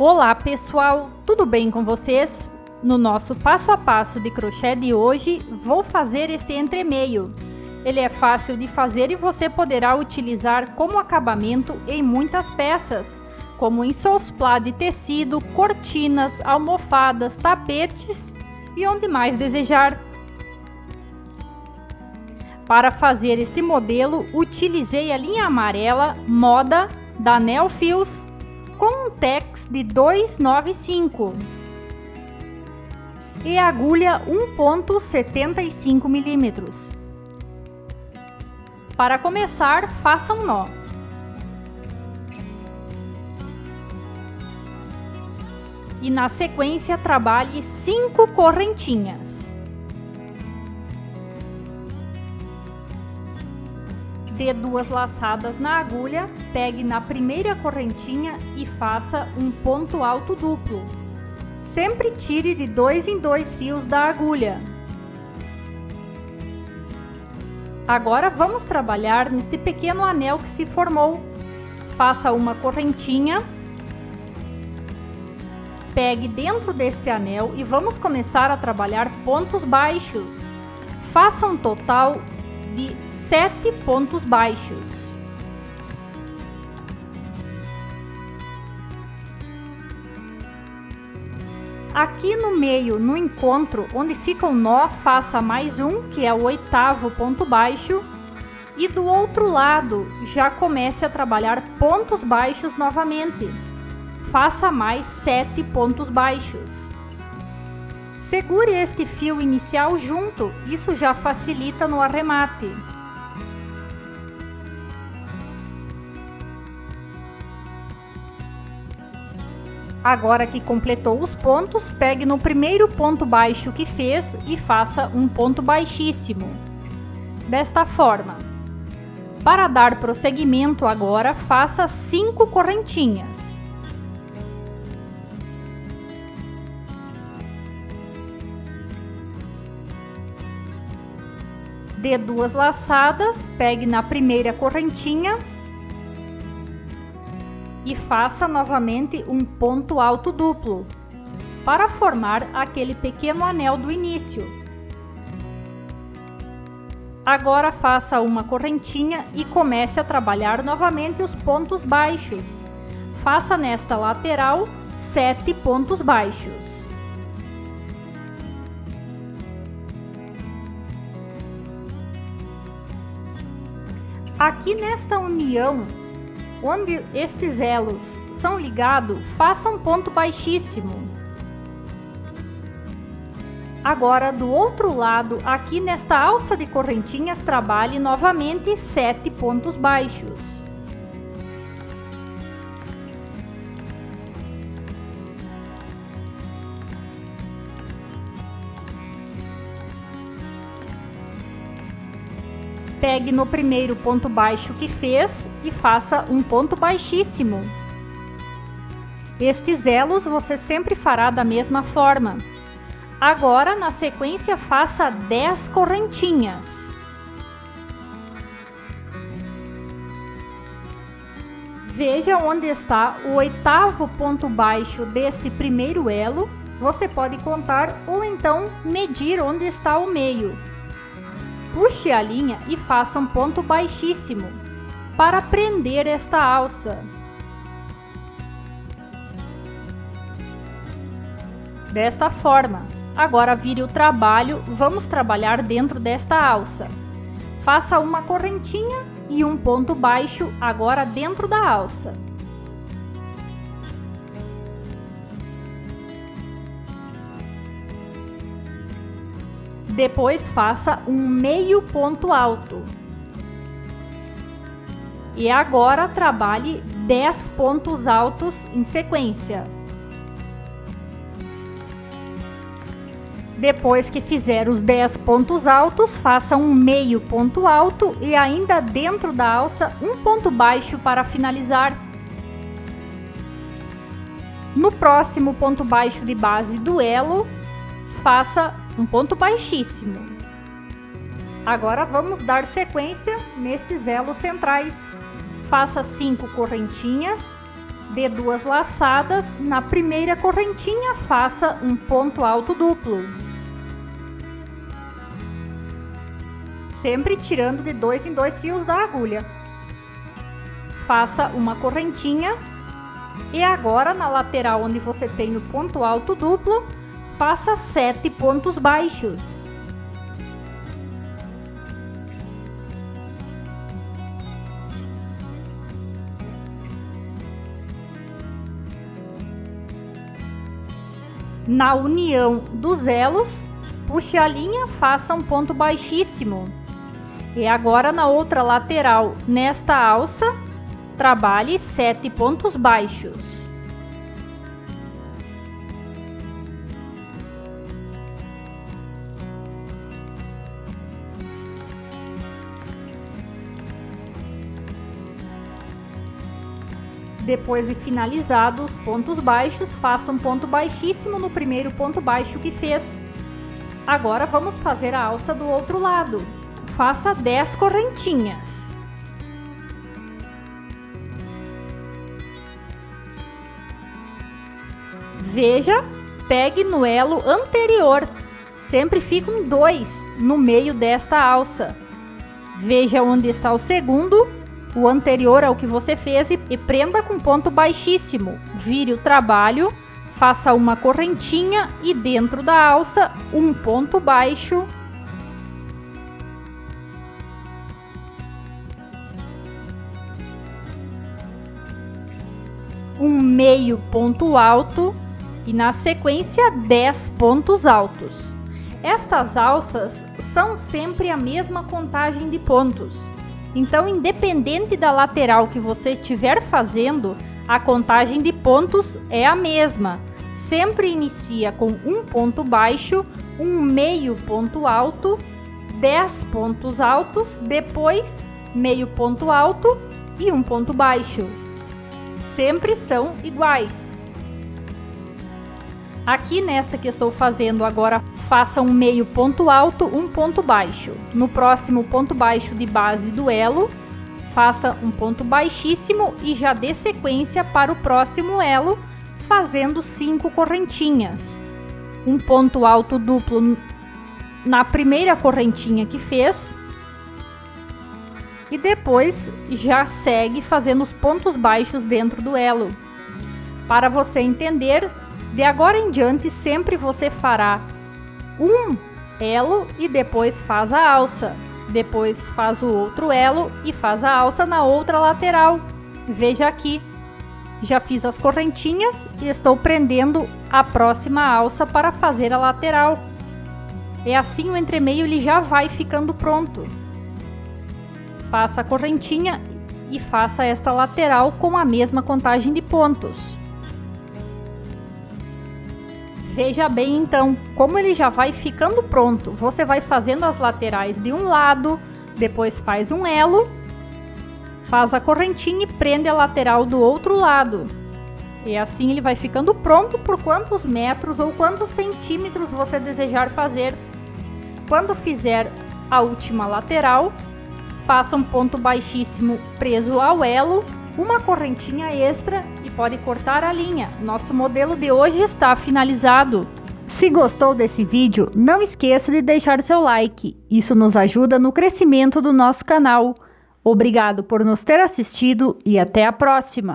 Olá pessoal, tudo bem com vocês? No nosso passo a passo de crochê de hoje, vou fazer este entremeio. Ele é fácil de fazer e você poderá utilizar como acabamento em muitas peças, como em sousplá de tecido, cortinas, almofadas, tapetes e onde mais desejar. Para fazer este modelo, utilizei a linha amarela Moda da Neofios com um tex de 2,95 e agulha 1,75 mm. Para começar, faça um nó. E na sequência trabalhe 5 correntinhas. Dê 2 laçadas na agulha, pegue na primeira correntinha e faça um ponto alto duplo. Sempre tire de 2 em 2 fios da agulha. Agora vamos trabalhar neste pequeno anel que se formou. Faça uma correntinha, pegue dentro deste anel e vamos começar a trabalhar pontos baixos. Faça um total de 7 pontos baixos. Aqui no meio, no encontro, onde fica o nó, faça mais um, que é o 8º ponto baixo. E do outro lado, já comece a trabalhar pontos baixos novamente. Faça mais 7 pontos baixos. Segure este fio inicial junto, isso já facilita no arremate. Agora que completou os pontos, pegue no primeiro ponto baixo que fez e faça um ponto baixíssimo. Desta forma. Para dar prosseguimento agora, faça 5 correntinhas. Dê 2 laçadas, pegue na primeira correntinha e faça novamente um ponto alto duplo, para formar aquele pequeno anel do início. Agora faça uma correntinha e comece a trabalhar novamente os pontos baixos. Faça nesta lateral 7 pontos baixos. Aqui nesta união, onde estes elos são ligados, faça um ponto baixíssimo. Agora, do outro lado, aqui nesta alça de correntinhas, trabalhe novamente 7 pontos baixos. Pegue no primeiro ponto baixo que fez e faça um ponto baixíssimo. Estes elos você sempre fará da mesma forma. Agora, na sequência, faça 10 correntinhas. Veja onde está o 8º ponto baixo deste primeiro elo. Você pode contar ou então medir onde está o meio. Puxe a linha e faça um ponto baixíssimo para prender esta alça. Desta forma. Agora vire o trabalho, vamos trabalhar dentro desta alça. Faça uma correntinha e um ponto baixo agora dentro da alça. Depois faça um meio ponto alto. E agora trabalhe 10 pontos altos em sequência. Depois que fizer os 10 pontos altos, faça um meio ponto alto e ainda dentro da alça um ponto baixo para finalizar. No próximo ponto baixo de base do elo, faça um ponto baixíssimo. Agora vamos dar sequência nestes elos centrais. Faça 5 correntinhas Dê 2 laçadas, na primeira correntinha faça um ponto alto duplo. Sempre tirando de 2 em 2 fios da agulha. Faça uma correntinha e agora na lateral onde você tem o ponto alto duplo, faça 7 pontos baixos. Na união dos elos, puxe a linha, faça um ponto baixíssimo. E agora na outra lateral, nesta alça, trabalhe 7 pontos baixos. Depois de finalizados os pontos baixos, faça um ponto baixíssimo no primeiro ponto baixo que fez. Agora vamos fazer a alça do outro lado. Faça 10 correntinhas. Veja, pegue no elo anterior. Sempre ficam 2 no meio desta alça. Veja onde está o segundo, o anterior ao que você fez, e prenda com ponto baixíssimo. Vire o trabalho, faça uma correntinha e dentro da alça um ponto baixo. Um meio ponto alto e na sequência 10 pontos altos. Estas alças são sempre a mesma contagem de pontos. Então, independente da lateral que você estiver fazendo, a contagem de pontos é a mesma. Sempre inicia com um ponto baixo, um meio ponto alto, 10 pontos altos, depois meio ponto alto e um ponto baixo. Sempre são iguais. Aqui nesta que estou fazendo agora, faça um meio ponto alto, um ponto baixo. No próximo ponto baixo de base do elo, faça um ponto baixíssimo e já dê sequência para o próximo elo, fazendo 5 correntinhas. Um ponto alto duplo na primeira correntinha que fez. E depois já segue fazendo os pontos baixos dentro do elo. Para você entender, de agora em diante sempre você fará um elo e depois faz a alça. Depois faz o outro elo e faz a alça na outra lateral. Veja aqui, já fiz as correntinhas e estou prendendo a próxima alça para fazer a lateral. E assim o entremeio ele já vai ficando pronto. Faça a correntinha e faça esta lateral com a mesma contagem de pontos. Veja bem então, como ele já vai ficando pronto. Você vai fazendo as laterais de um lado, depois faz um elo, faz a correntinha e prende a lateral do outro lado. E assim ele vai ficando pronto por quantos metros ou quantos centímetros você desejar fazer. Quando fizer a última lateral, faça um ponto baixíssimo preso ao elo, uma correntinha extra e pode cortar a linha. Nosso modelo de hoje está finalizado. Se gostou desse vídeo, não esqueça de deixar seu like. Isso nos ajuda no crescimento do nosso canal. Obrigado por nos ter assistido e até a próxima!